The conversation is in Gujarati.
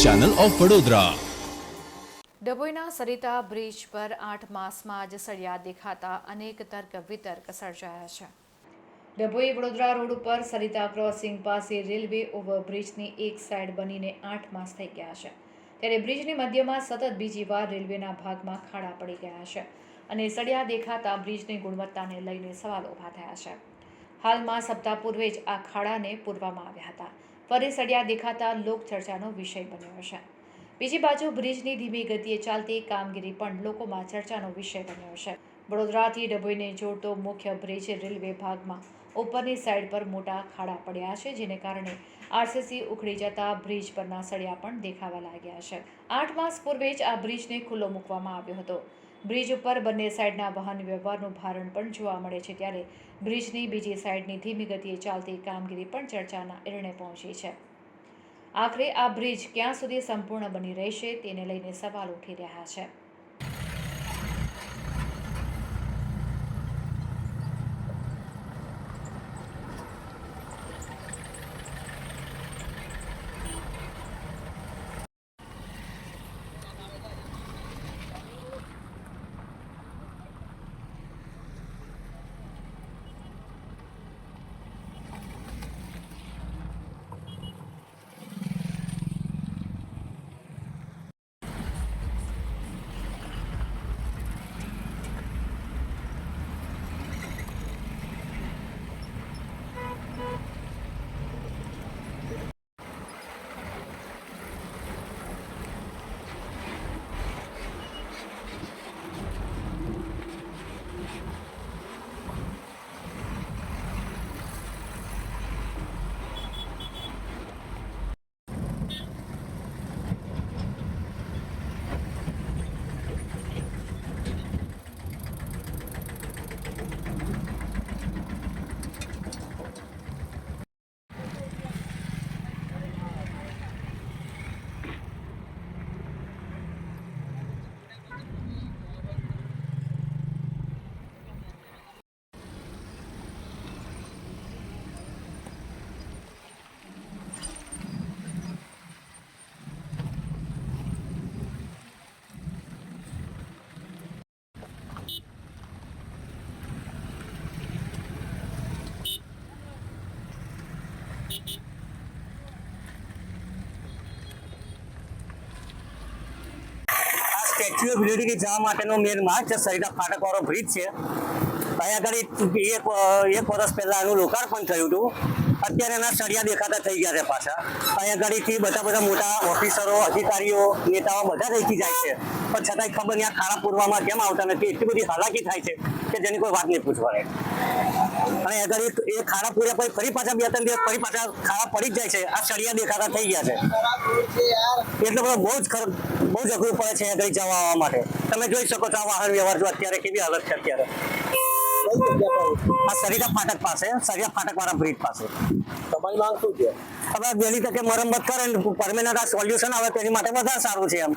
Channel of Vadodara. ડભોઈના સરિતા બ્રિજ પર 8 માસમાં જ સળિયા દેખાતા અનેક તર્ક વિતર્ક સર્જાયા છે। ડભોઈ વડોદરા રોડ ઉપર સરિતા ક્રોસિંગ પાસે રેલવે ઓવરબ્રિજની એક સાઈડ બનીને 8 માસ થઈ ગયા છે, ત્યારે બ્રિજની મધ્યમાં સતત બીજી વાર રેલવેના ભાગમાં ખાડા પડી ગયા છે અને સળિયા દેખાતા બ્રિજની ગુણવત્તાને લઈને સવાલો ઊભા થયા છે। હાલમાં સપ્તાહ પૂર્વે જ આ ખાડાને પૂરવામાં આવ્યા હતા, ફરી સળિયા દેખાતા લોકચર્ચાનો વિષય બન્યો છે। બીજી બાજુ બ્રિજની ધીમી ગતિએ ચાલતી કામગીરી પણ લોકોમાં ચર્ચાનો વિષય બન્યો છે। વડોદરાથી ડભોઈને જોડતો મુખ્ય બ્રિજ રેલવે ભાગમાં ઉપરની સાઈડ પર મોટા ખાડા પડ્યા છે, જેને કારણે આરસીસી ઉખડી જતા બ્રિજ પરના સળિયા પણ દેખાવા લાગ્યા છે। 8 માસ પૂર્વે જ આ બ્રિજને ખુલ્લો મૂકવામાં આવ્યો હતો। બ્રિજ ઉપર બંને સાઈડના વાહન વ્યવહારનું ભારણ પણ જોવા મળે છે, ત્યારે બ્રિજની બીજી સાઈડની ધીમી ગતિએ ચાલતી કામગીરી પણ ચર્ચાના એરણે પહોંચી છે। આખરે આ બ્રિજ ક્યાં સુધી સંપૂર્ણ બની રહેશે તેને લઈને સવાલ ઉઠી રહ્યા છે। સ્ટેચ્યુ ઓફ યુનિટી જવા માટેનો મેન માર્ગ છે, સરિતા ફાટક વાળો બ્રિજ છે। અહીંયા આગળ એક વર્ષ પહેલા આનું લોકાર્પણ થયું હતું, અત્યારે એના સળિયા દેખાતા થઈ ગયા છે પાછા। અહીંયા આગળથી બધા મોટા ઓફિસરો, અધિકારીઓ, નેતાઓ બધા રહેતી જાય છે, પણ છતાંય ખબર નહીં આ ખાડા પૂરવામાં કેમ આવતા નથી। એટલી બધી હાલાકી થાય છે કે જેની કોઈ વાત નહીં પૂછવાની। અને આગળ એ ખાડા પૂર્યા પછી ફરી પાછા 2-3 દિવસ ફરી પાછા ખાડા પડી જ જાય છે, આ સળિયા દેખાતા થઈ ગયા છે। એટલે બધો બહુ જ અઘરું પડે છે આગળ જવા આવવા માટે। તમે જોઈ શકો છો આ વાહન વ્યવહાર જો અત્યારે કેવી હાલત છે અત્યારે। આ સરિતા ફાટક પાસે, સરિતા ફાટક વાળા બ્રિજ પાસે તમારી માંગ શું છે? હવે વહેલી તકે મરમ્મત કરે ને પરમેનન્ટ આ સોલ્યુશન આવે તેની માટે વધારે સારું છે એમ।